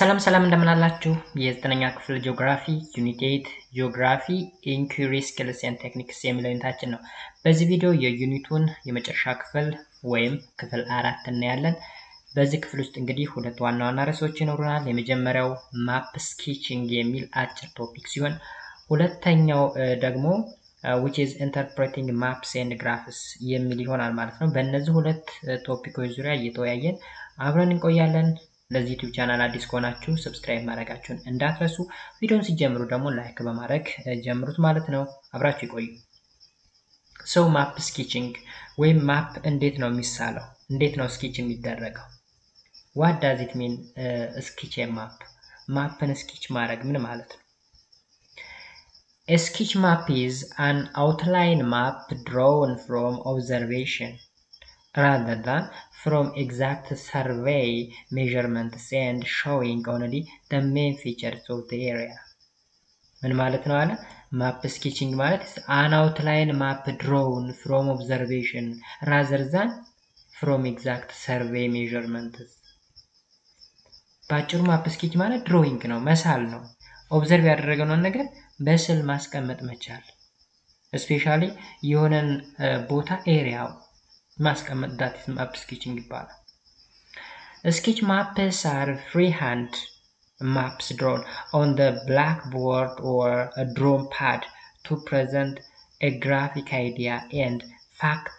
ሰላም እንደምን አላችሁ? የዘጠነኛ ክፍል ጂኦግራፊ ዩኒት 8 ጂኦግራፊ ኢንኩሪ ስኪልስ ኤንድ ቴክኒክስ የሚለው ዩኒታችን ነው። በዚህ ቪዲዮ የዩኒቱን የመጨረሻ ክፍል ወይም ክፍል 4 እናያለን። በዚህ ክፍል ውስጥ እንግዲህ ሁለት ዋና ርዕሶች ይኖሩናል። የመጀመሪያው ማፕ ስኬቺንግ የሚል አጭር ቶፒክ ሲሆን ሁለተኛው ደግሞ which is interpreting maps and graphs የሚል ይሆናል ማለት ነው። በእነዚህ ሁለት ቶፒኮች ዙሪያ እየተወያየን አብረን እንቆያለን። ለዚህ ዩቲዩብ ቻናል አዲስ ከሆናችሁ ሰብስክራይብ ማድረጋችሁን እንዳትረሱ። ቪዲዮውን ሲጀምሩ ደግሞ ላይክ በማድረግ ጀምሩት ማለት ነው። አብራችሁ ይቆዩ። ሰው ማፕ ስኬቺንግ ወይም ማፕ እንዴት ነው የሚሳለው? እንዴት ነው ስኬች የሚደረገው? what does it mean sketch a map? ማፕን ስኬች ማድረግ ምን ማለት ነው? A sketch map is an outline map drawn from observation rather than from exact survey measurements and showing only the main features of the area. ምን ማለት ነው አለ? ማፕ ስኬቺንግ ማለት an outline map drawn from observation rather than from exact survey measurements. ባጭሩ ማፕ ስኬች ማለት ድሮዊንግ ነው፣ መሳል ነው። ኦብዘርቭ ያደረገውን ነገር በስዕል ማስቀመጥ መቻል። ስፔሻሊ የሆነን ቦታ ኤሪያው ማስቀመጥ ዳት ማፕ ስኬቺንግ ይባላል። Sketch maps are freehand maps drawn on the blackboard or a drawn pad to present a graphic idea and fact.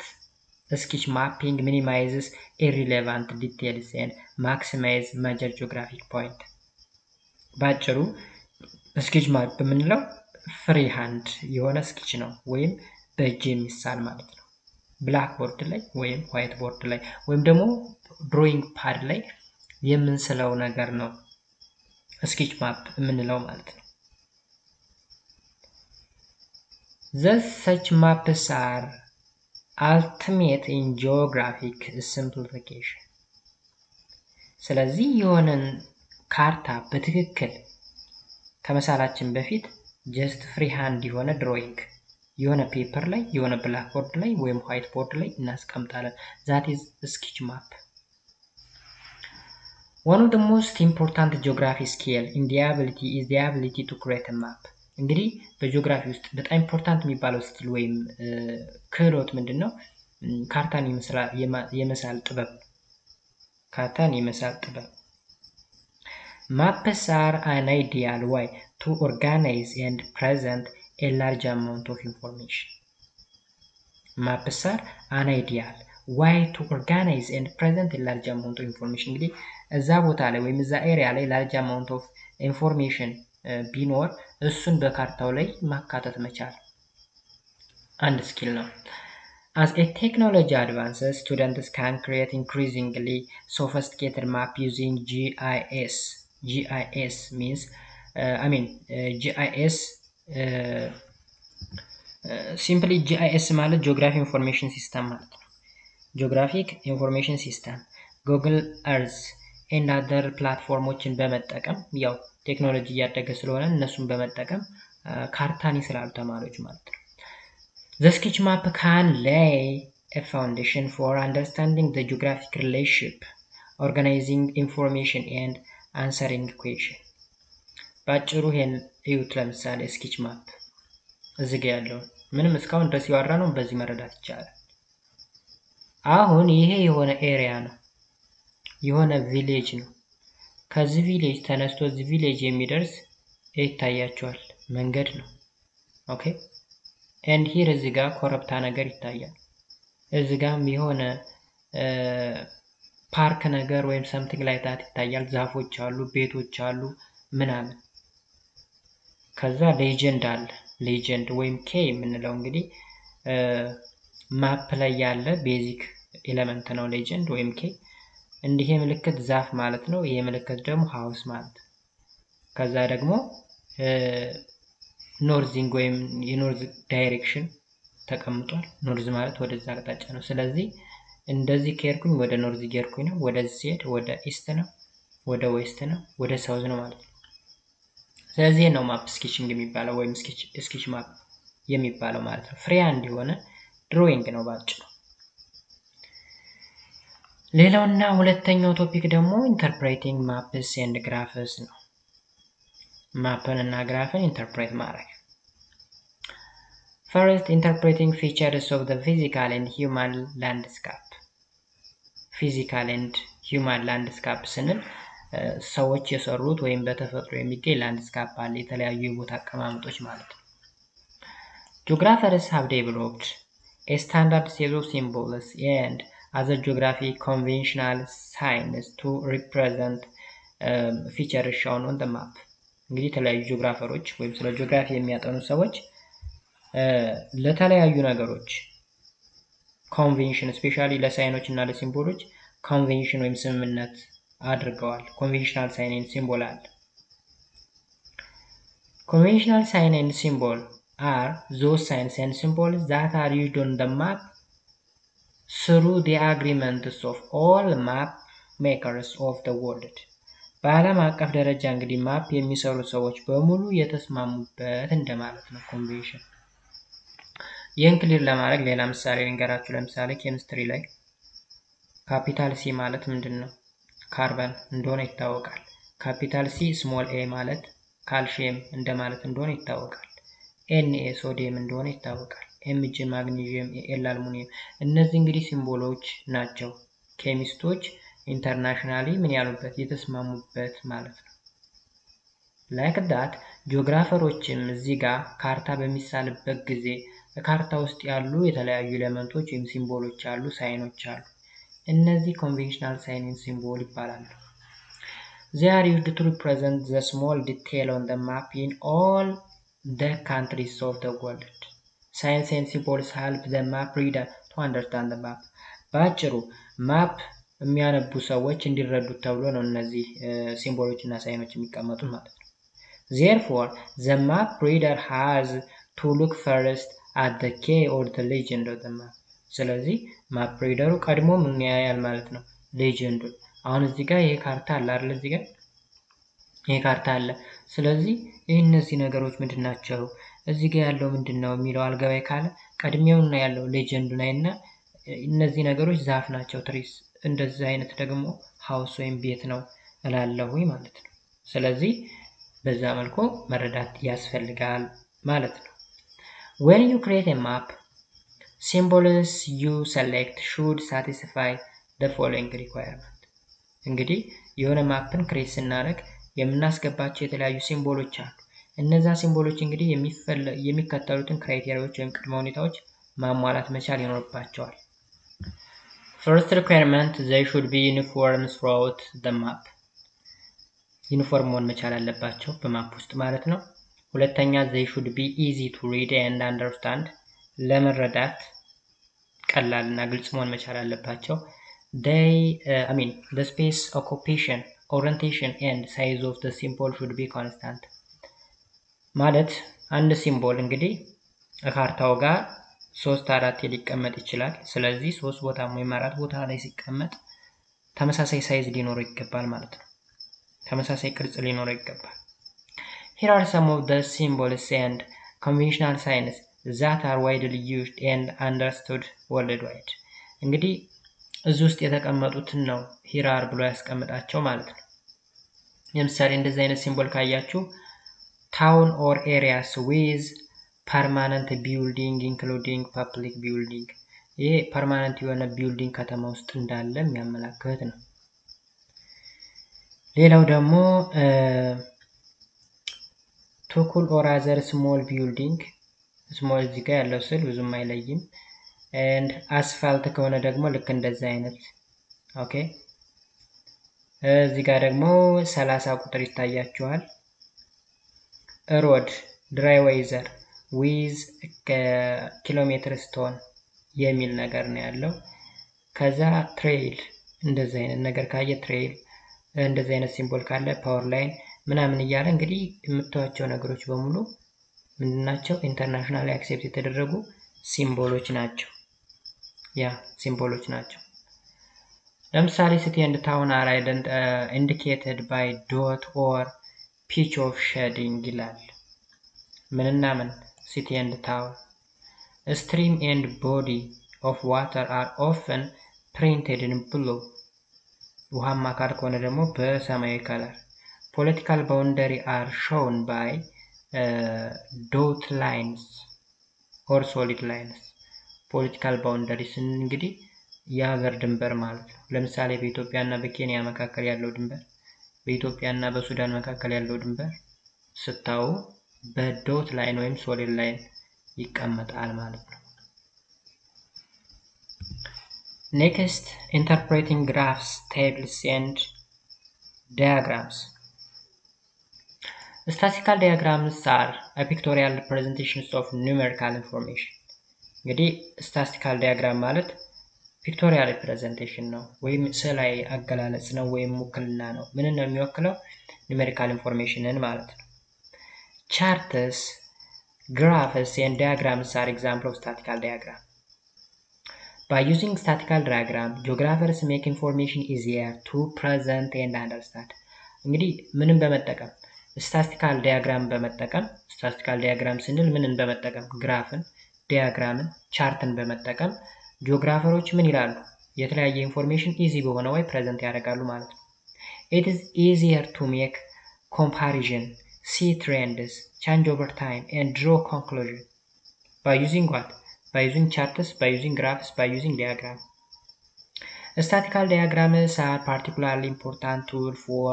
Sketch mapping minimizes irrelevant details and maximizes major geographic point. ባጭሩ ስኬች ማፕ የምንለው ፍሪ ሃንድ የሆነ ስኬች ነው ወይም በእጅ የሚሳል ማለት ነው። ብላክቦርድ ላይ ወይም ዋይት ቦርድ ላይ ወይም ደግሞ ድሮይንግ ፓድ ላይ የምንስለው ነገር ነው ስኬች ማፕ የምንለው ማለት ነው። Thus such maps are ultimate in geographic simplification. ስለዚህ የሆነን ካርታ በትክክል ከመሳላችን በፊት ጀስት ፍሪ ሃንድ የሆነ ድሮይንግ የሆነ ፔፐር ላይ የሆነ ብላክቦርድ ላይ ወይም ዋይት ቦርድ ላይ እናስቀምጣለን። that is sketch map. One of the most important geography skill in the ability is the ability to create a map. እንግዲህ በጂኦግራፊ ውስጥ በጣም ኢምፖርታንት የሚባለው ስኪል ወይም ክህሎት ምንድነው? ካርታን የመሳል ጥበብ። ካርታን የመሳል ጥበብ። Maps are an ideal way to organize and present a large amount of information. Maps are an ideal way to organize and present a large amount of information. እንግዲህ እዛ ቦታ ላይ ወይም እዛ ኤሪያ ላይ large amount of information ቢኖር እሱን በካርታው ላይ ማካተት መቻል አንድ ስኪል ነው። As a technology advances, students can create increasingly sophisticated map using GIS. GIS means GIS simply GIS ማለት ጂኦግራፊ ኢንፎርሜሽን ሲስተም ማለት ነው። ጂኦግራፊክ ኢንፎርሜሽን ሲስተም ጉግል እርዝ and other ፕላትፎርሞችን በመጠቀም ያው ቴክኖሎጂ እያደገ ስለሆነ እነሱን በመጠቀም ካርታን ይስላሉ ተማሪዎች ማለት ነው። The sketch map can lay a foundation for understanding the geographic relationship, organizing information and answering question. ባጭሩ ይሄን እዩት። ለምሳሌ ስኬች ማፕ እዚህ ጋር ያለው ምንም እስካሁን ድረስ ያወራ ነው በዚህ መረዳት ይቻላል። አሁን ይሄ የሆነ ኤሪያ ነው፣ የሆነ ቪሌጅ ነው። ከዚህ ቪሌጅ ተነስቶ እዚህ ቪሌጅ የሚደርስ ይታያቸዋል መንገድ ነው። ኦኬ and here እዚህ ጋር ኮረብታ ነገር ይታያል። እዚህ ጋርም የሆነ ፓርክ ነገር ወይም something like that ይታያል። ዛፎች አሉ፣ ቤቶች አሉ ምናምን። ከዛ ሌጀንድ አለ። ሌጀንድ ወይም ኬ የምንለው እንግዲህ ማፕ ላይ ያለ ቤዚክ ኤሌመንት ነው ሌጀንድ ወይም ኬ። እንዲህ ምልክት ዛፍ ማለት ነው። ይሄ ምልክት ደግሞ ሃውስ ማለት ነው። ከዛ ደግሞ ኖርዚንግ ወይም የኖርዝ ዳይሬክሽን ተቀምጧል። ኖርዝ ማለት ወደዛ አቅጣጫ ነው። ስለዚህ እንደዚህ ከሄድኩኝ ወደ ኖርዝ እየሄድኩኝ ነው። ወደዚህ ሲሄድ ወደ ኢስት ነው፣ ወደ ዌስት ነው፣ ወደ ሳውዝ ነው ማለት ነው። ስለዚህ ነው ማፕ ስኬቺንግ የሚባለው ወይም ስኬች ማፕ የሚባለው ማለት ነው። ፍሪ ሃንድ የሆነ ድሮይንግ ነው ባጭሩ። ሌላውና ሁለተኛው ቶፒክ ደግሞ ኢንተርፕሬቲንግ ማፕስ ኤንድ ግራፍስ ነው። ማፕን እና ግራፍን ኢንተርፕሬት ማድረግ። First, interpreting features of the physical and human landscape. Physical and human landscape ስንል ሰዎች የሰሩት ወይም በተፈጥሮ የሚገኝ ላንድስካፕ አለ፣ የተለያዩ የቦታ አቀማመጦች ማለት ነው። Geographers have developed a standard set of symbols and other geographic conventional signs to represent features shown on the map. እንግዲህ የተለያዩ ጂኦግራፈሮች ወይም ስለ ጂኦግራፊ የሚያጠኑ ሰዎች ለተለያዩ ነገሮች ኮንቬንሽን ስፔሻሊ ለሳይኖች እና ለሲምቦሎች ኮንቬንሽን ወይም ስምምነት አድርገዋል። ኮንቬንሽናል ሳይን ኤንድ ሲምቦል አለ። ኮንቬንሽናል ሳይን ኤንድ ሲምቦል are those signs and symbols that are used on the map through the agreements of all map makers of the world. በዓለም አቀፍ ደረጃ እንግዲህ ማፕ የሚሰሩ ሰዎች በሙሉ የተስማሙበት እንደማለት ነው ኮንቬንሽን። ይህን ክሊር ለማድረግ ሌላ ምሳሌ ልንገራችሁ። ለምሳሌ ኬሚስትሪ ላይ ካፒታል ሲ ማለት ምንድን ነው? ካርበን እንደሆነ ይታወቃል። ካፒታል ሲ ስሞል ኤ ማለት ካልሽየም እንደማለት እንደሆነ ይታወቃል። ኤንኤ ሶዲየም እንደሆነ ይታወቃል። ኤምጂ ማግኒዥየም፣ ኤል አልሙኒየም። እነዚህ እንግዲህ ሲምቦሎች ናቸው። ኬሚስቶች ኢንተርናሽናሊ ምን ያሉበት የተስማሙበት ማለት ነው። ላይክ ዳት ጂኦግራፈሮችም እዚህ ጋር ካርታ በሚሳልበት ጊዜ በካርታ ውስጥ ያሉ የተለያዩ ኤሌመንቶች ወይም ሲምቦሎች አሉ፣ ሳይኖች አሉ። እነዚህ ኮንቬንሽናል ሳይን ኤንድ ሲምቦል ይባላሉ። They are used to represent the small detail on the map in all the countries of the world. Signs and symbols help the map reader to understand the map. በአጭሩ ማፕ የሚያነቡ ሰዎች እንዲረዱት ተብሎ ነው እነዚህ ሲምቦሎች እና ሳይኖች የሚቀመጡት ማለት ነው። Therefore, the map reader has to look first at the key or the legend of the map. ስለዚህ ማፕ ሪደሩ ቀድሞ ምን ያያል ማለት ነው? ሌጀንዱን። አሁን እዚህ ጋር ይሄ ካርታ አለ አይደል? እዚህ ጋር ይሄ ካርታ አለ። ስለዚህ እነዚህ ነገሮች ምንድናቸው? እዚህ ጋር ያለው ምንድነው የሚለው አልገባይ ካለ ቀድሜውና ያለው ሌጀንዱን አይና እነዚህ ነገሮች ዛፍ ናቸው፣ ትሪስ፣ እንደዚህ አይነት ደግሞ ሃውስ ወይም ቤት ነው እላለሁኝ ማለት ነው። ስለዚህ በዛ መልኩ መረዳት ያስፈልጋል ማለት ነው። When you create a map, symbols you select should satisfy the following requirement. እንግዲህ የሆነ ማፕን ክሬት ስናደርግ የምናስገባቸው የተለያዩ ሲምቦሎች አሉ። እነዛ ሲምቦሎች እንግዲህ የሚከተሉትን ክራይቴሪያዎች ወይም ቅድመ ሁኔታዎች ማሟላት መቻል ይኖርባቸዋል። First requirement, they should be uniform throughout the map. ዩኒፎርም መሆን መቻል አለባቸው በማፕ ውስጥ ማለት ነው። ሁለተኛ they should be easy to read and understand. ለመረዳት ቀላል እና ግልጽ መሆን መቻል አለባቸው። The space, occupation, orientation and size of the symbol should be constant. ማለት አንድ ሲምቦል እንግዲህ ካርታው ጋር 3-4 ሊቀመጥ ይችላል። ስለዚህ 3 ቦታ ወይም 4 ቦታ ላይ ሲቀመጥ ተመሳሳይ ሳይዝ ሊኖረው ይገባል ማለት ነው። ተመሳሳይ ቅርጽ ሊኖረው ይገባል። Here are some of the symbols and conventional signs that are widely used and understood worldwide. እንግዲህ እዚህ ውስጥ የተቀመጡትን ነው ሂራር ብሎ ያስቀምጣቸው ማለት ነው። ለምሳሌ እንደዚህ አይነት ሲምቦል ካያችሁ town or areas with permanent building including public building። ይሄ ፐርማነንት የሆነ ቢልዲንግ ከተማ ውስጥ እንዳለ የሚያመላክት ነው። ሌላው ደግሞ ቱኩል or other small building ስሞል እዚህ ጋር ያለው ስል ብዙም አይለይም። and አስፋልት ከሆነ ደግሞ ልክ እንደዚህ አይነት ኦኬ። እዚህ ጋር ደግሞ 30 ቁጥር ይታያችኋል። ሮድ ድራይ ዌዘር ዊዝ ኪሎሜትር ስቶን የሚል ነገር ነው ያለው። ከዛ ትሬይል እንደዚህ አይነት ነገር ካየ ትሬይል፣ እንደዚህ አይነት ሲምቦል ካለ ፓወር ላይን ምናምን እያለ እንግዲህ የምታዩቸው ነገሮች በሙሉ ምንድናቸው? ኢንተርናሽናል አክሴፕት የተደረጉ ሲምቦሎች ናቸው። ሲምቦሎች ናቸው። ለምሳሌ ሲቲ ኤንድ ታውን አር ኢንዲኬትድ ባይ ዶት ኦር ፒች ኦፍ ሼዲንግ ይላል። ምንና ምን? ሲቲ ኤንድ ታውን። ስትሪም ኤንድ ቦዲ ኦፍ ዋተር አር ኦፍን ፕሪንትድ ኢን ብሉ ውሃማ አካል ከሆነ ደግሞ በሰማያዊ ከለር። ፖለቲካል ባውንደሪ አር ሾውን ባይ ዶት ላይንስ ኦር ሶሊድ ላይንስ። ፖለቲካል ባውንደሪ ስንል እንግዲህ የሀገር ድንበር ማለት ነው። ለምሳሌ በኢትዮጵያ እና በኬንያ መካከል ያለው ድንበር፣ በኢትዮጵያ እና በሱዳን መካከል ያለው ድንበር ስታዩ በዶት ላይን ወይም ሶሊድ ላይን ይቀመጣል ማለት ነው። ኔክስት ኢንተርፕሬቲንግ ግራፍስ ቴብልስ ኤንድ ዳያግራምስ። ስታቲስቲካል ዳያግራምስ አር ፒክቶሪያል ሪፕሬዘንቴሽንስ ኦፍ ኑሜሪካል ኢንፎርሜሽን። እንግዲህ ስታቲስቲካል ዳያግራም ማለት ፒክቶሪያል ሪፕሬዘንቴሽን ነው ወይም ስዕላዊ አገላለጽ ነው ወይም ውክልና ነው። ምንን ነው የሚወክለው? ኑሜሪካል ኢንፎርሜሽንን ማለት ነው። ቻርትስ graphs and diagrams are example of statistical diagram. By using statistical diagram, geographers make information easier to present and understand. እንግዲህ ምንን በመጠቀም ስታቲስቲካል ዲያግራም በመጠቀም ስታቲስቲካል ዲያግራም ስንል ምንን በመጠቀም ግራፍን፣ ዲያግራምን፣ ቻርትን በመጠቀም ጂኦግራፈሮች ምን ይላሉ? የተለያየ ኢንፎርሜሽን ኢዚ በሆነ ወይ ፕሬዘንት ያደርጋሉ ማለት ነው። It is easier to make comparison, see trends, change over time, and draw conclusion by using what? By using charts, by using graphs, by using diagrams. Statistical diagrams are particularly important tool for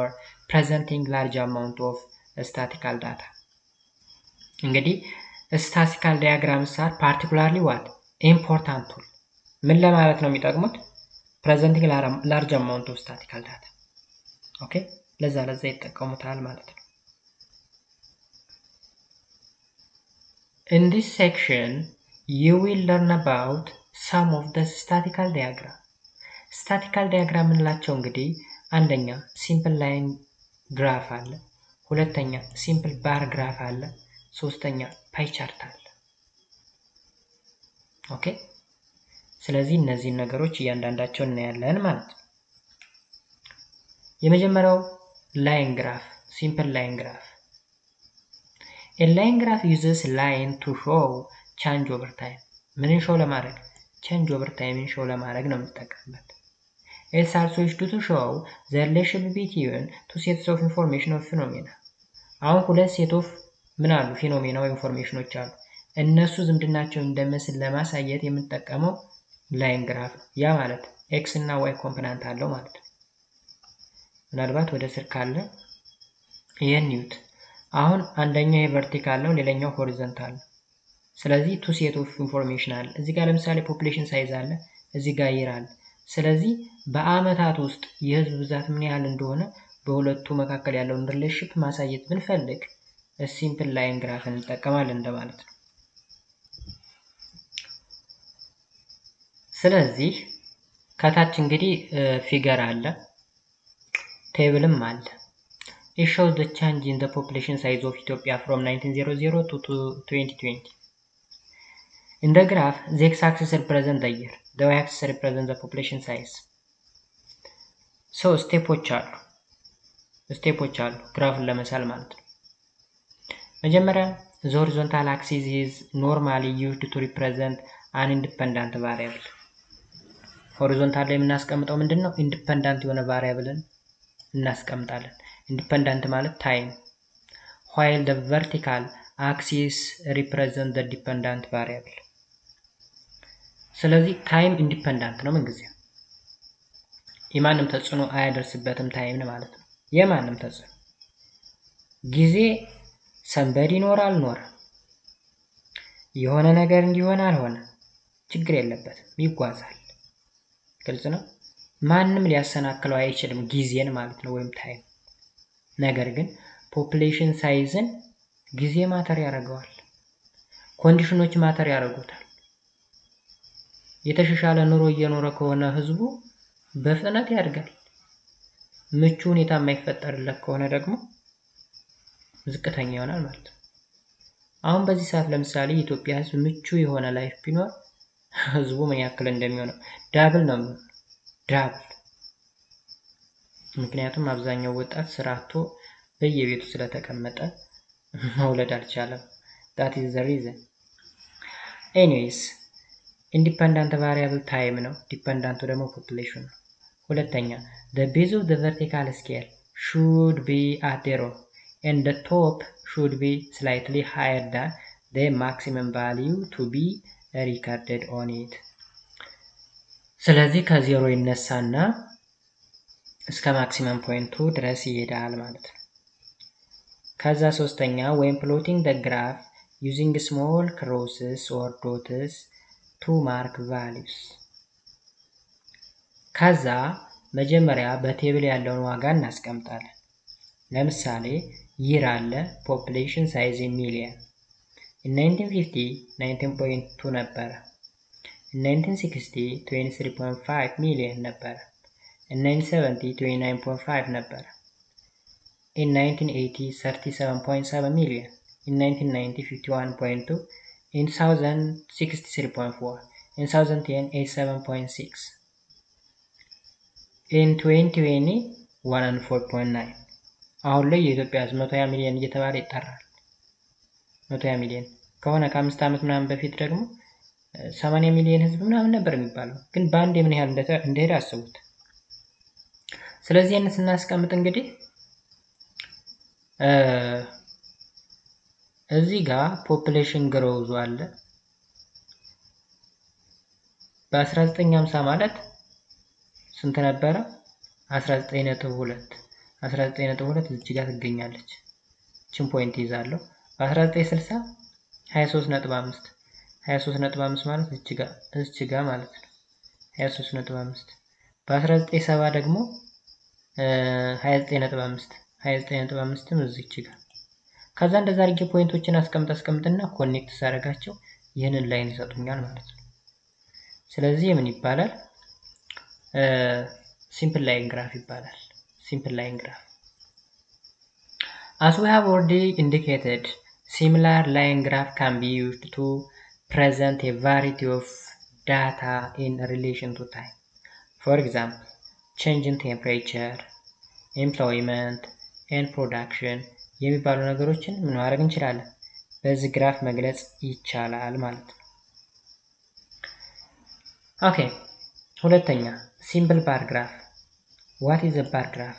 presenting large amount of statistical data. እንግዲህ statistical diagrams are particularly what? Important tool. ምን ለማለት ነው የሚጠቅሙት? presenting large amount of statistical data. ኦኬ፣ ለዛ ይጠቀሙታል ማለት ነው። In this section, you will learn about some of the statistical diagram. Statistical diagram እንላቸው እንግዲህ አንደኛ simple line graph አለ፣ ሁለተኛ simple bar graph አለ፣ ሶስተኛ pie chart አለ። ኦኬ፣ ስለዚህ እነዚህ ነገሮች እያንዳንዳቸው እናያለን ማለት ነው። የመጀመሪያው line graph, simple line graph. A line graph uses line to show change over time. ምንን show ለማድረግ? change over time show ለማድረግ ነው የምንጠቀምበት። It's also used to show the relationship between two sets of information or phenomena. አሁን ሁለት ሴት ኦፍ ምን አሉ? ፊኖሜና ወይ ኢንፎርሜሽኖች አሉ። እነሱ ዝምድናቸውን እንደምስል ለማሳየት የምንጠቀመው ላይን ግራፍ ነው። ያ ማለት ኤክስ እና ዋይ ኮምፖነንት አለው ማለት ነው። ምናልባት ወደ ስር ካለ ይሄን ኒውት አሁን አንደኛው የቨርቲካል ነው፣ ሌላኛው ሆሪዞንታል ነው። ስለዚህ ቱ ሴት ኦፍ ኢንፎርሜሽን አለ። እዚህ ጋር ለምሳሌ ፖፑሌሽን ሳይዝ አለ፣ እዚህ ጋር ይር አለ። ስለዚህ በአመታት ውስጥ የህዝብ ብዛት ምን ያህል እንደሆነ በሁለቱ መካከል ያለውን ሪሌሽንሺፕ ማሳየት ብንፈልግ ሲምፕል ላይን ግራፍ እንጠቀማለን እንደማለት ነው። ስለዚህ ከታች እንግዲህ ፊገር አለ፣ ቴብልም አለ። It shows the change in the population size of Ethiopia from 1900 to 2020. In the graph, the x-axis represents the year, the y-axis represents the population size. So ስቴፖች አሉ ግራፍን ለመሳል ማለት ነው። መጀመሪያ the horizontal axis is normally used to represent an independent variable. ሆሪዞንታል ላይ የምናስቀምጠው ምንድነው? ኢንዲፔንደንት የሆነ ቫሪያብልን እናስቀምጣለን። ኢንዲፔንደንት ማለት ታይም፣ while the vertical axis represents the dependent variable. ስለዚህ ታይም ኢንዲፔንደንት ነው ምንጊዜም፣ የማንም ተጽዕኖ አያደርስበትም ታይም ማለት ነው። የማንም ተጽዕኖ ጊዜ ሰንበዲ ይኖራል ኖረ የሆነ ነገር እንዲሆን አልሆነ ችግር የለበትም፣ ይጓዛል። ግልጽ ነው። ማንም ሊያሰናክለው አይችልም ጊዜን ማለት ነው ወይም ታይም። ነገር ግን ፖፑሌሽን ሳይዝን ጊዜ ማተር ያደርገዋል፣ ኮንዲሽኖች ማተር ያደርጉታል። የተሻሻለ ኑሮ እየኖረ ከሆነ ህዝቡ በፍጥነት ያድጋል። ምቹ ሁኔታ የማይፈጠርለት ከሆነ ደግሞ ዝቅተኛ ይሆናል ማለት ነው። አሁን በዚህ ሰዓት ለምሳሌ የኢትዮጵያ ህዝብ ምቹ የሆነ ላይፍ ቢኖር ህዝቡ ምን ያክል እንደሚሆነው ዳብል ነው የሚሆነው፣ ዳብል። ምክንያቱም አብዛኛው ወጣት ስራ አጥቶ በየቤቱ ስለተቀመጠ መውለድ አልቻለም። that is the reason. Anyways, independent variable time ነው፣ ዲፔንዳንቱ ደግሞ ፖፑሌሽን ነው። ሁለተኛ the base of the vertical scale should be at 0 and the top should be slightly higher than the maximum value to be recorded on it. ስለዚህ ከዜሮ ይነሳና እስከ ማክሲመም ፖይንቱ ድረስ ይሄዳል ማለት ነው። ከዛ ሶስተኛ when plotting the graph using small crosses or dots to mark values. ከዛ መጀመሪያ በቴብል ያለውን ዋጋ እናስቀምጣለን። ለምሳሌ year አለ population size in million in 1950 19.2 ነበረ in 1960 23.5 million ነበረ in 1970 29.5 ነበረ in 1980 37.7 million in 1990 51.2 in 2000 63.4 in 2010 87.6 in 2020 104.9 አሁን ላይ የኢትዮጵያ ህዝብ 120 ሚሊዮን እየተባለ ይጠራል። 120 ሚሊዮን ከሆነ ከ5 ዓመት ምናምን በፊት ደግሞ 80 ሚሊዮን ህዝብ ምናምን ነበር የሚባለው። ግን በአንድ ምን ያህል እንደሄደ አስቡት። ስለዚህ እነሱ ስናስቀምጥ እንግዲህ እዚህ ጋር ፖፑሌሽን ግሮዝ አለ በ1950 ማለት ስንት ነበረ? 19.2 19.2 እዚህ ጋር ትገኛለች። ችን ፖይንት ይዛለሁ። በ1960 23.5 23.5 ማለት እዚህ ጋር ማለት ነው። 23.5 በ1970 ደግሞ 29.5 29.5ም እዚህ ጋር ከዛ እንደዛ አድርጌ ፖይንቶችን አስቀምጥና ኮኔክት ሳደርጋቸው ይህንን ላይን ይሰጡኛል ማለት ነው። ስለዚህ ምን ይባላል? simple line graph ይባላል። simple line graph. As we have already indicated, similar line graph can be used to present a variety of data in relation to time. For example, change in temperature, employment, and production የሚባሉ ነገሮችን ምን ማድረግ እንችላለን? በዚህ ግራፍ መግለጽ ይቻላል ማለት ነው። ኦኬ ሁለተኛ simple bar graph. What is a bar graph?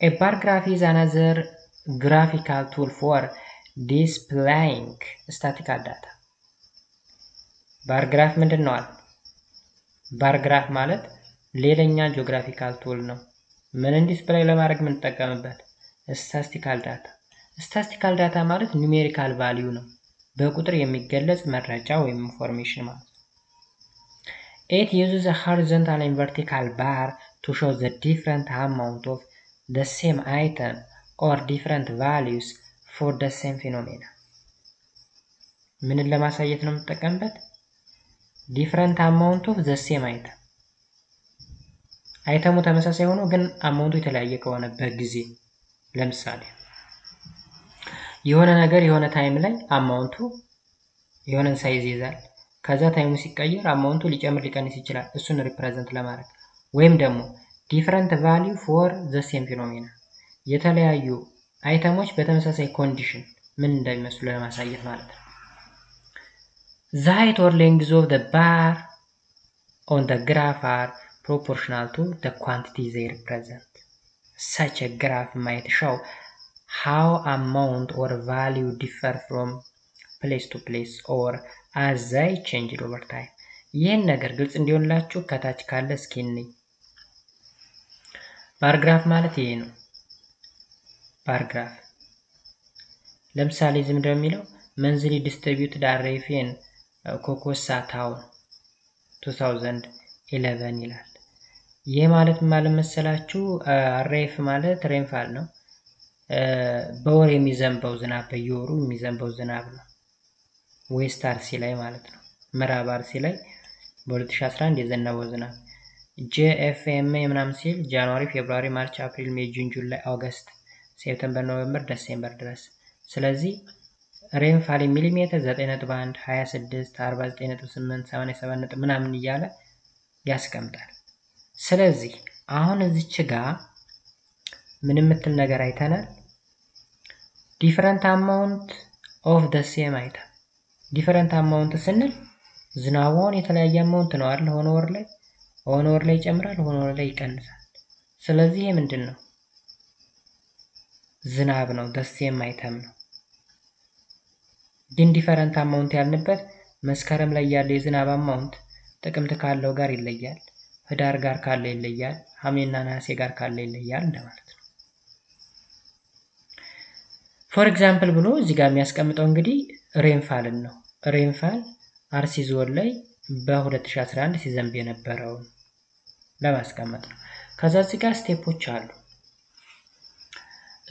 A bar graph is another graphical tool for displaying statistical data. bar graph ምንድን ነው? bar graph ማለት ሌላኛ ጂኦግራፊካል ቱል ነው። ምን ዲስፕሌይ ለማድረግ ምን ተጠቀምበት? statistical data. statistical data ማለት ኑሜሪካል ቫልዩ ነው። በቁጥር የሚገለጽ መረጃ ወይም ኢንፎርሜሽን ማለት ነው። It uses a horizontal and vertical bar to show the different amount of the same item or different values for the same phenomena. ምንን ለማሳየት ነው የምጠቀምበት? different amount of the same item. አይተሙ ተመሳሳይ ሆኖ ግን አማውንቱ የተለያየ ከሆነ በጊዜ ለምሳሌ የሆነ ነገር የሆነ ታይም ላይ አማውንቱ የሆነን ሳይዝ ይዛል። ከዛ ታይሙ ሲቀየር አማውንቱ ሊጨምር ሊቀንስ ይችላል። እሱን ሪፕሬዘንት ለማድረግ ወይም ደግሞ different value for the same phenomena የተለያዩ አይተሞች በተመሳሳይ ኮንዲሽን ምን እንደሚመስሉ ለማሳየት ማለት ነው። The height or length of the bar on the graph are proportional to the quantity they represent. Such a graph might show how amount or value differ from place to place or as they change over time. ይህን ነገር ግልጽ እንዲሆንላችሁ ከታች ካለ እስኪ እንይ። ባር ግራፍ ማለት ይሄ ነው። ባር ግራፍ ለምሳሌ ዝም እንደሚለው መንዝሊ ዲስትሪቢዩትድ አሬፊን ኮኮሳ ታውን 2011 ይላል። ይሄ ማለት ማለት መሰላችሁ አሬፍ ማለት ሬንፋል ነው። በወር የሚዘንበው ዝናብ በየወሩ የሚዘንበው ዝናብ ነው። ዌስት አርሲ ላይ ማለት ነው። ምዕራብ አርሲ ላይ በ2011 የዘነበው ዝናብ። ጄኤፍኤምኤ ምናምን ሲል ጃንዋሪ፣ ፌብሩዋሪ፣ ማርች፣ አፕሪል፣ ሜይ፣ ጁን፣ ጁላይ፣ ኦገስት፣ ሴፕቴምበር፣ ኖቬምበር፣ ዲሴምበር ድረስ። ስለዚህ ሬንፋል ሚሊሜትር 9.1 26 49.8 87 ምናምን እያለ ያስቀምጣል። ስለዚህ አሁን እዚች ጋር ምን የምትል ነገር አይተናል? different amount of the same item. different amount ስንል ዝናቡን የተለያየ አማውንት ነው አይደል? ሆነ ወር ላይ ኦን ወር ላይ ይጨምራል፣ ኦን ወር ላይ ይቀንሳል። ስለዚህ ይሄ ምንድነው? ዝናብ ነው። ደሴም አይተም ነው። ግን ዲፈረንት አማውንት ያልንበት መስከረም ላይ ያለ የዝናብ አማውንት ጥቅምት ካለው ጋር ይለያል፣ ህዳር ጋር ካለ ይለያል፣ ሐምሌና ነሐሴ ጋር ካለ ይለያል እንደማለት ነው። ፎር ኤግዛምፕል ብሎ እዚህ ጋር የሚያስቀምጠው እንግዲህ ሬንፋልን ነው። ሬንፋል አርሲ ዞን ላይ በ2011 ሲዘንብ የነበረውን ለማስቀመጥ ነው። ከዛ እዚህ ጋር ስቴፖች አሉ።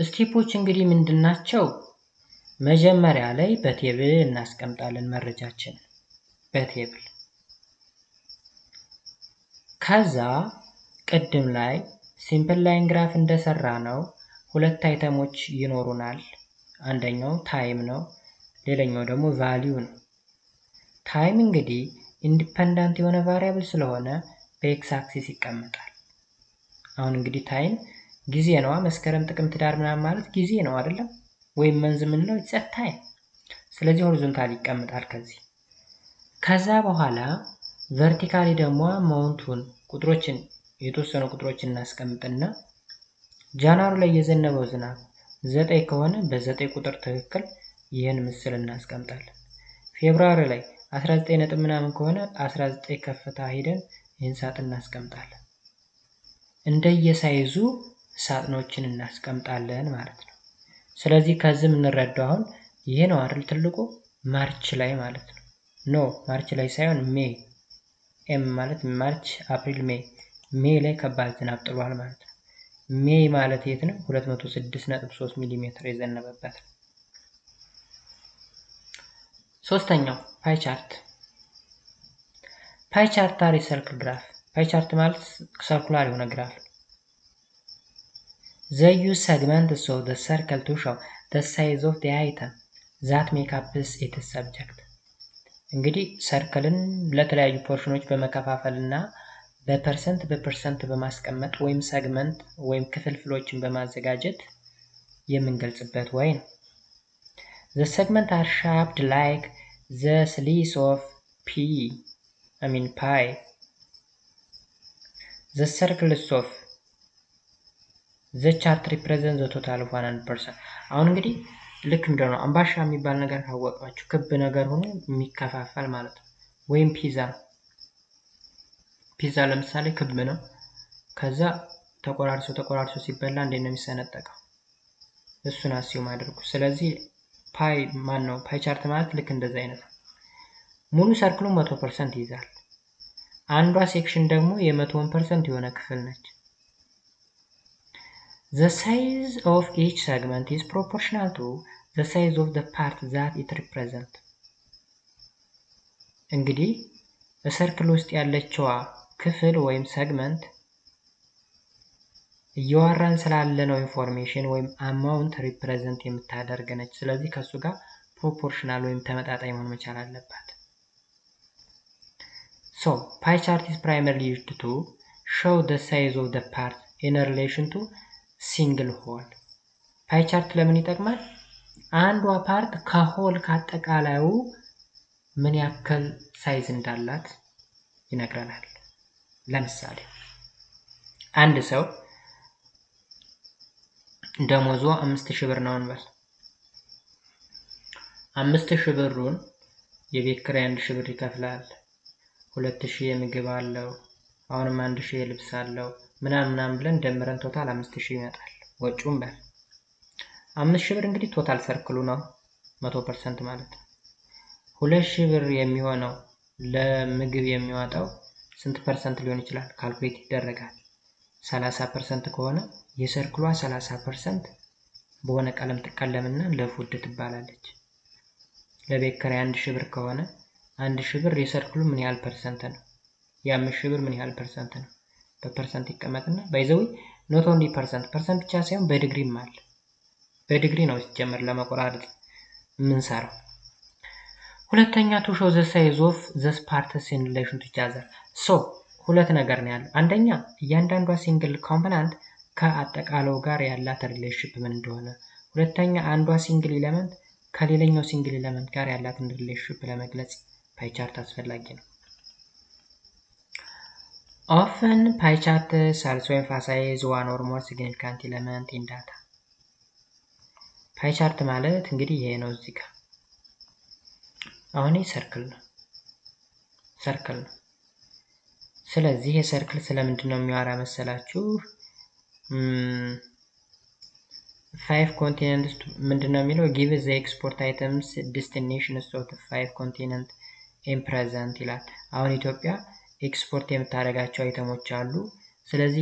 ስቴፖች እንግዲህ ምንድናቸው? መጀመሪያ ላይ በቴብል እናስቀምጣለን መረጃችን በቴብል። ከዛ ቅድም ላይ ሲምፕል ላይን ግራፍ እንደሰራ ነው ሁለት አይተሞች ይኖሩናል። አንደኛው ታይም ነው፣ ሌላኛው ደግሞ ቫልዩ ነው። ታይም እንግዲህ ኢንዲፔንደንት የሆነ ቫሪያብል ስለሆነ በኤክስ አክሲስ ይቀመጣል። አሁን እንግዲህ ታይም ጊዜ ነው። መስከረም፣ ጥቅምት፣ ህዳር ምናምን ማለት ጊዜ ነው አይደለም? ወይም መንዝ የምንለው ኢትስ ታይም። ስለዚህ ሆሪዞንታሊ ይቀመጣል ከዚህ። ከዛ በኋላ ቨርቲካሊ ደግሞ አማውንቱን ቁጥሮችን የተወሰኑ ቁጥሮችን እናስቀምጥና ጃንዋሪ ላይ የዘነበው ዝናብ 9 ከሆነ በ9 ቁጥር ትክክል ይህን ምስል እናስቀምጣለን። ፌብሩዋሪ ላይ 19 ነጥብ ምናምን ከሆነ 19 ከፍታ ሄደን ይህን ሳጥን እናስቀምጣለን። እንደየሳይዙ ሳጥኖችን እናስቀምጣለን ማለት ነው። ስለዚህ ከዚህ የምንረዳው አሁን ይሄ ነው አይደል? ትልቁ ማርች ላይ ማለት ነው። ኖ ማርች ላይ ሳይሆን ሜይ፣ ኤም ማለት ማርች፣ አፕሪል፣ ሜይ ላይ ከባድ ዝናብ ጥሏል ማለት ነው። ሜይ ማለት የት ነው? 206.3 ሚሊ ሜትር የዘነበበት ነው። ሶስተኛው ፓይ ቻርት። ፓይ ቻርት አር ሰርክል ግራፍ። ፓይ ቻርት ማለት ሰርኩላር የሆነ ግራፍ ነው። They use segments of the circle to show the size of the item that make up its subject. እንግዲህ ሰርክልን ለተለያዩ ፖርሽኖች በመከፋፈል እና በፐርሰንት በማስቀመጥ ወይም ሰግመንት ወይም ክፍልፍሎችን በማዘጋጀት የምንገልጽበት ወይ ነው። The segments are shaped like the slice of pie. The circles of the chart represent the total of 100%. አሁን እንግዲህ ልክ እንደሆነ አምባሻ የሚባል ነገር ካወቃችሁ ክብ ነገር ሆኖ የሚከፋፈል ማለት ነው። ወይም ፒዛ ለምሳሌ ክብ ነው። ከዛ ተቆራርሶ ሲበላ እንዴት ነው የሚሰነጠቀው? እሱን አስዩም አድርጉ። ስለዚህ ፓይ ቻርት ማለት ልክ እንደዛ አይነት ነው። ሙሉ ሰርክሉ 100% ይይዛል። አንዷ ሴክሽን ደግሞ የ100% የሆነ ክፍል ነች። The size of each segment is proportional to the size of the part that it represents. እንግዲህ በሰርክል ውስጥ ያለችዋ ክፍል ወይም ሰግመንት እያወራን ስላለነው ኢንፎርሜሽን ወይም አማውንት ሪፕሬዘንት የምታደርግ ነች። ስለዚህ ከሱ ጋር ፕሮፖርሽናል ወይም ተመጣጣኝ መሆን መቻል አለባት። So, pie chart is primarily used to show the size of the part in relation to single whole. ፓይ ቻርት ለምን ይጠቅማል? አንዷ ፓርት ከሆል ከአጠቃላዩ ምን ያክል ሳይዝ እንዳላት ይነግረናል። ለምሳሌ አንድ ሰው ደሞዙ 5000 ብር ነው እንበል። 5000 ብሩን የቤት ኪራይ 1000 ብር ይከፍላል። 2000 የምግብ አለው፣ አሁንም 1000 የልብስ አለው ምናምን ብለን ደምረን ቶታል 5000 ይመጣል። ወጪውን በል 5000 ብር እንግዲህ ቶታል ሰርክሉ ነው 100% ማለት ነው። 2000 ብር የሚሆነው ለምግብ የሚዋጣው ስንት ፐርሰንት ሊሆን ይችላል? ካልኩሌት ይደረጋል። 30% ከሆነ የሰርክሏ 30% በሆነ ቀለም ትቀለምና ለፉድ ትባላለች። ለቤት ኪራይ 1000 ብር ከሆነ 1000 ብር የሰርክሉ ምን ያህል ፐርሰንት ነው? የ5000 ብር ምን ያህል ፐርሰንት ነው? በፐርሰንት ይቀመጥና ባይዘው ኖት ኦንሊ ፐርሰንት ብቻ ሳይሆን በዲግሪም አለ። በዲግሪ ነው ሲጀመር ለመቆራረጥ የምንሰራው። ሁለተኛ to show the size of the parts in relation to each other. So ሁለት ነገር ነው ያለው። አንደኛ እያንዳንዷ ሲንግል ኮምፖነንት ከአጠቃላዩ ጋር ያላት ሪሌሽንሺፕ ምን እንደሆነ፣ ሁለተኛ አንዷ ሲንግል ኤሌመንት ከሌላኛው ሲንግል ኤሌመንት ጋር ያላትን ሪሌሽንሺፕ ለመግለጽ ፓይ ቻርት አስፈላጊ ነው። Often pie charts also emphasize one or more significant element in data. ፓይ ቻርት ማለት እንግዲህ ይሄ ነው። እዚህ ጋር አሁን ሰርክል ነው። ስለዚህ የሰርክል ስለምንድን ነው የሚያወራ መሰላችሁ? 5 continents ምንድን ነው የሚለው? give the export items destinations of the 5 continent in present ይላል። አሁን ኢትዮጵያ ኤክስፖርት የምታደርጋቸው አይተሞች አሉ። ስለዚህ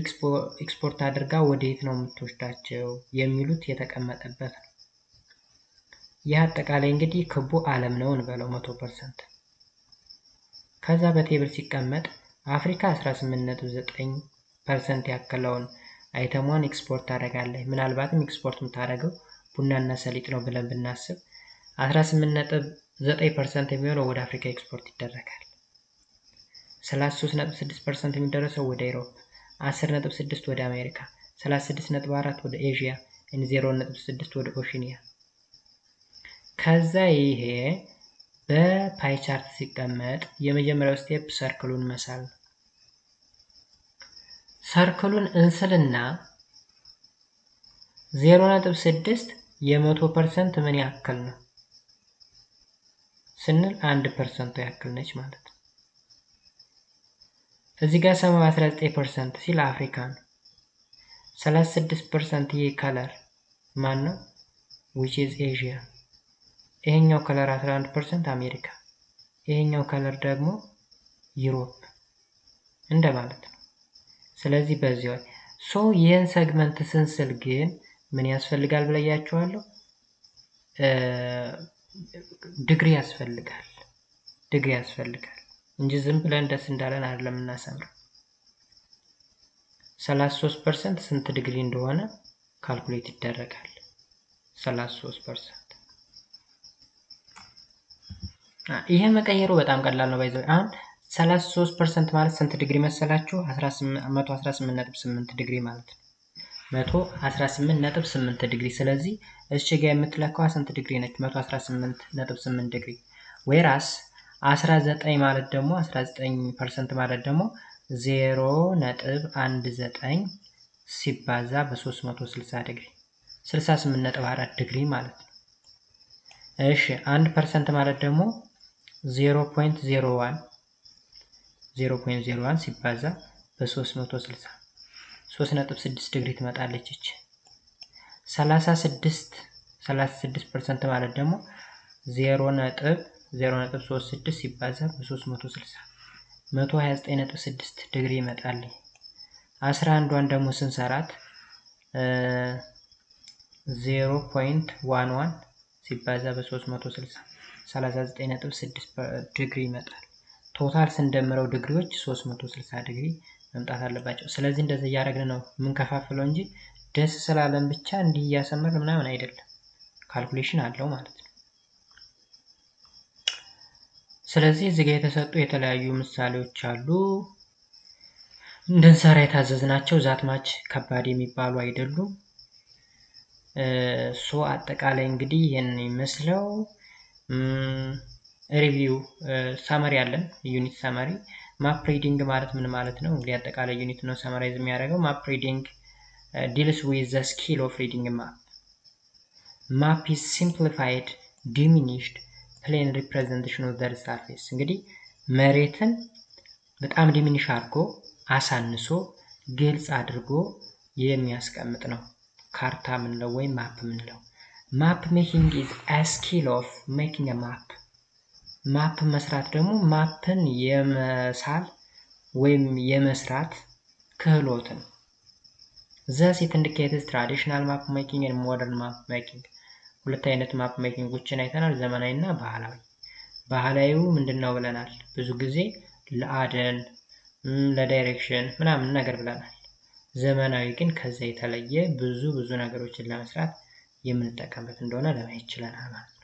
ኤክስፖርት አድርጋ ወዴት ነው የምትወስዳቸው የሚሉት የተቀመጠበት ነው። ይህ አጠቃላይ እንግዲህ ክቡ ዓለም ነው እንበለው 100%። ከዛ በቴብል ሲቀመጥ አፍሪካ 18.9% ያክለውን አይተሟን ኤክስፖርት ታደርጋለች። ምናልባትም ኤክስፖርት የምታደርገው ቡናና ሰሊጥ ነው ብለን ብናስብ 18.9% የሚሆነው ወደ አፍሪካ ኤክስፖርት ይደረጋል። 33.6% የሚደረሰው ወደ ኢሮፕ፣ 10.6 ወደ አሜሪካ፣ 36.4 ወደ ኤዥያ፣ 0.6 ወደ ኦሺኒያ። ከዛ ይሄ በፓይ ቻርት ሲቀመጥ የመጀመሪያው ስቴፕ ሰርክሉን መሳል ነው። ሰርክሉን እንስልና 0.6 የ100% ምን ያክል ነው ስንል 1% ያክል ነች ማለት ነው። እዚህ ጋር 19% ሲል አፍሪካ ነው። 36% ይሄ ከለር ማን ነው? which is Asia። ይሄኛው ከለር 11% አሜሪካ፣ ይሄኛው ከለር ደግሞ ዩሮፕ እንደማለት ነው። ስለዚህ በዚህ ወይ ይህን ሰግመንት ስንስል ግን ምን ያስፈልጋል ብለያችኋለሁ? ዲግሪ ያስፈልጋል እንጂ ዝም ብለን ደስ እንዳለን አይደለም እናሰምረው። 33% ስንት ዲግሪ እንደሆነ ካልኩሌት ይደረጋል። 33% ይሄ መቀየሩ በጣም ቀላል ነው። ባይዘው አሁን 33% ማለት ስንት ዲግሪ መሰላችሁ? 118.8 ዲግሪ ማለት ነው። 118.8 ዲግሪ። ስለዚህ እዚህ ጋር የምትለካው ስንት ዲግሪ ነች? 118.8 ዲግሪ። ወይራስ 19 ማለት ደግሞ 19% ማለት ደግሞ 0.19 ሲባዛ በ360 ዲግሪ 68.4 ዲግሪ ማለት ነው። እሺ 1% ማለት ደግሞ 0.01 ሲባዛ በ360 3.6 ዲግሪ ትመጣለች እቺ። 36% ማለት ደግሞ 0.36 ሲባዛ በ360 129.6 ዲግሪ ይመጣል። 11ን ደግሞ ስንሰራት 0.11 ሲባዛ በ360 39.6 ዲግሪ ይመጣል። ቶታል ስንደምረው ዲግሪዎች 360 ዲግሪ መምጣት አለባቸው። ስለዚህ እንደዚህ እያደረግን ነው የምንከፋፍለው እንጂ ደስ ስላለን ብቻ እንዲህ እያሰመርን ምናምን አይደለም። ካልኩሌሽን አለው ማለት ነው። ስለዚህ እዚህ ጋር የተሰጡ የተለያዩ ምሳሌዎች አሉ። እንድንሰራ የታዘዝናቸው ዛትማች ከባድ የሚባሉ አይደሉም። አጠቃላይ እንግዲህ ይሄን ይመስለው። ሪቪው ሳመሪ አለን። ዩኒት ሳመሪ ማፕ ሪዲንግ ማለት ምን ማለት ነው? እንግዲህ አጠቃላይ ዩኒት ነው ሳመራይዝ የሚያደርገው። ማፕ ሪዲንግ deals with the skill of reading a map. Map is simplified, diminished, plane representation of the surface. እንግዲህ መሬትን በጣም ዲሚኒሽ አድርጎ አሳንሶ ግልጽ አድርጎ የሚያስቀምጥ ነው ካርታ ምንለው ወይም ማፕ ምንለው። ማፕ ሜኪንግ is a skill of making a map. ማፕ መስራት ደግሞ ማፕን የመሳል ወይም የመስራት ክህሎት ነው። Thus it indicates traditional map making and modern map making. ሁለት አይነት ማፕ ሜኪንጎችን አይተናል፣ ዘመናዊና ባህላዊ። ባህላዊው ምንድነው ብለናል? ብዙ ጊዜ ለአደን ለዳይሬክሽን ምናምን ነገር ብለናል። ዘመናዊ ግን ከዛ የተለየ ብዙ ነገሮችን ለመስራት የምንጠቀምበት እንደሆነ ለማየት ይችላል ማለት ነው።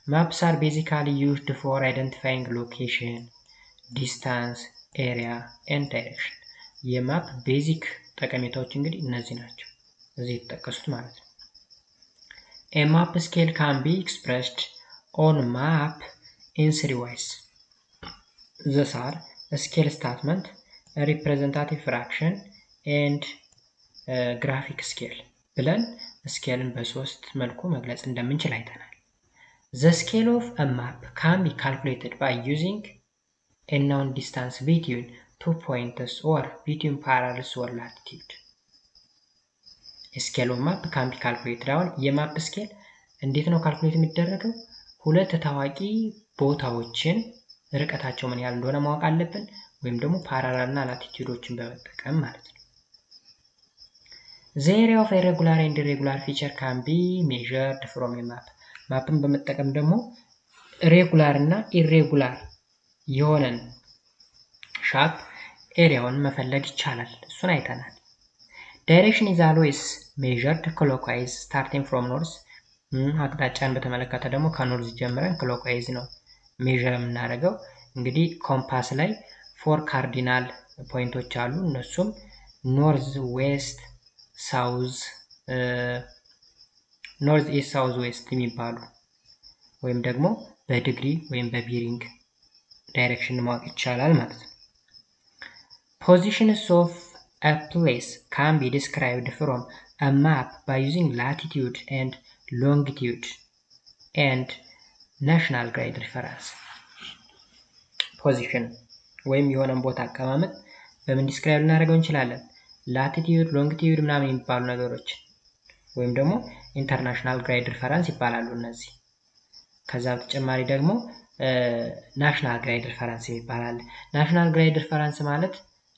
Maps are basically used for identifying location, distance, area and direction. የማፕ ቤዚክ ጠቀሜታዎች እንግዲህ እነዚህ ናቸው፣ እዚህ የተጠቀሱት ማለት ነው። A map scale can be expressed on map in three ways. These are scale statement, representative fraction and graphic scale ብለን ስኬልን በሶስት መልኩ መግለጽ እንደምንችል አይተናል። The scale of a map can be calculated by using a known distance between 2 points or between parallels or latitude. A scale of map can be calculated. አሁን የማፕ ስኬል እንዴት ነው ካልኩሌት የሚደረገው? ሁለት ታዋቂ ቦታዎችን ርቀታቸው ምን ያህል እንደሆነ ማወቅ አለብን፣ ወይም ደግሞ ፓራላል እና ላቲቲዩዶችን በመጠቀም ማለት ነው። The area of irregular and irregular feature can be measured from a map. ማፕን በመጠቀም ደግሞ ሬጉላር እና ኢሬጉላር የሆነን ሻፕ ኤሪያውን መፈለግ ይቻላል። እሱን አይተናል። Direction is always measured clockwise starting from north. አቅጣጫን በተመለከተ ደግሞ ከኖርዝ ጀምረን ክሎክዋይዝ ነው ሜዥር የምናደርገው። እንግዲህ ኮምፓስ ላይ 4 ካርዲናል ፖይንቶች አሉ። እነሱም ኖርዝ ዌስት ሳውዝ ኖርዝ ኢስት ሳውዝ ዌስት የሚባሉ ወይም ደግሞ በዲግሪ ወይም በቢሪንግ ዳይሬክሽን ማወቅ ይቻላል ማለት ነው። Positions of a place can be described from a map by using latitude and longitude and national grid reference. Position ወይም የሆነን ቦታ አቀማመጥ በምን ዲስክራይብ ልናደርገው እንችላለን? ላቲቲዩድ ሎንጊቲዩድ ምናምን የሚባሉ ነገሮች ወይም ደግሞ ኢንተርናሽናል ግሪድ ሪፈረንስ ይባላሉ እነዚህ። ከዛ በተጨማሪ ደግሞ ናሽናል ግሪድ ሪፈረንስ ይባላል። ናሽናል ግሪድ ሪፈረንስ ማለት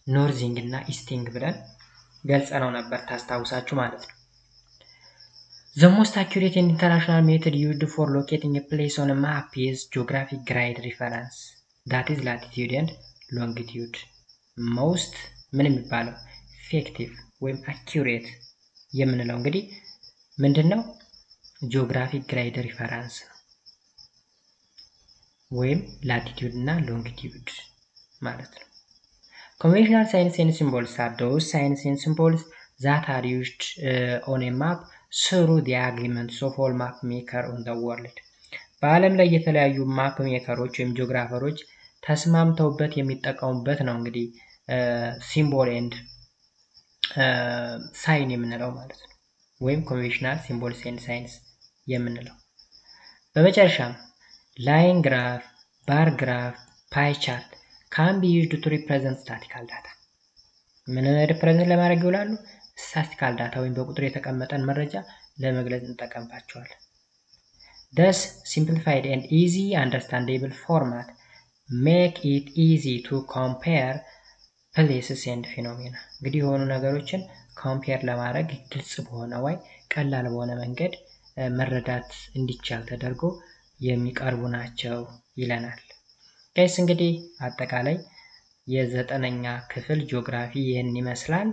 ኖርዚንግ እና ኢስቲንግ ብለን ገልጸነው ነበር ታስታውሳችሁ ማለት ነው። The most accurate and international method used for locating a place on a map is geographic grid reference. That is latitude and longitude. Most ምን የሚባለው effective ወይም accurate የምንለው እንግዲህ ምንድነው? geographic grid reference ነው ወይም latitude እና longitude ማለት ነው። Conventional signs and symbols are those signs and symbols that are used on a map through the agreements of all map makers on the world. በዓለም ላይ የተለያዩ ማፕ ሜከሮች ወይም ጂኦግራፈሮች ተስማምተውበት የሚጠቀሙበት ነው እንግዲህ ሲምቦል ኤንድ ሳይን የምንለው ማለት ነው፣ ወይም ኮንቬንሽናል ሲምቦልስ ኤንድ ሳይንስ የምንለው። በመጨረሻም ላይን ግራፍ፣ ባር ግራፍ፣ ፓይ ቻርት can be used to represent statistical data. ምን ሪፕሬዘንት ለማድረግ ይውላሉ? ስታቲስቲካል ዳታ ወይም በቁጥር የተቀመጠን መረጃ ለመግለጽ እንጠቀምባቸዋለን። Thus simplified and easy understandable format make it easy to compare places and phenomena. እንግዲህ የሆኑ ነገሮችን ኮምፔር ለማድረግ ግልጽ በሆነ ወይ ቀላል በሆነ መንገድ መረዳት እንዲቻል ተደርጎ የሚቀርቡ ናቸው ይለናል። ጋይስ እንግዲህ አጠቃላይ የ9ኛ ክፍል ጂኦግራፊ ይህን ይመስላል።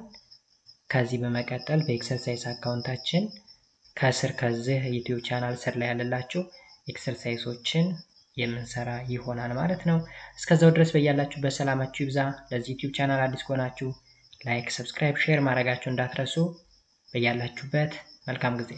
ከዚህ በመቀጠል በኤክሰርሳይዝ አካውንታችን ከስር ከዚህ ዩቲዩብ ቻናል ስር ላይ ያለላችሁ ኤክሰርሳይሶችን የምንሰራ ይሆናል ማለት ነው። እስከዛው ድረስ በያላችሁ በሰላማችሁ ይብዛ። ለዚህ ዩቲዩብ ቻናል አዲስ ከሆናችሁ ላይክ፣ ሰብስክራይብ፣ ሼር ማድረጋችሁ እንዳትረሱ። በያላችሁበት መልካም ጊዜ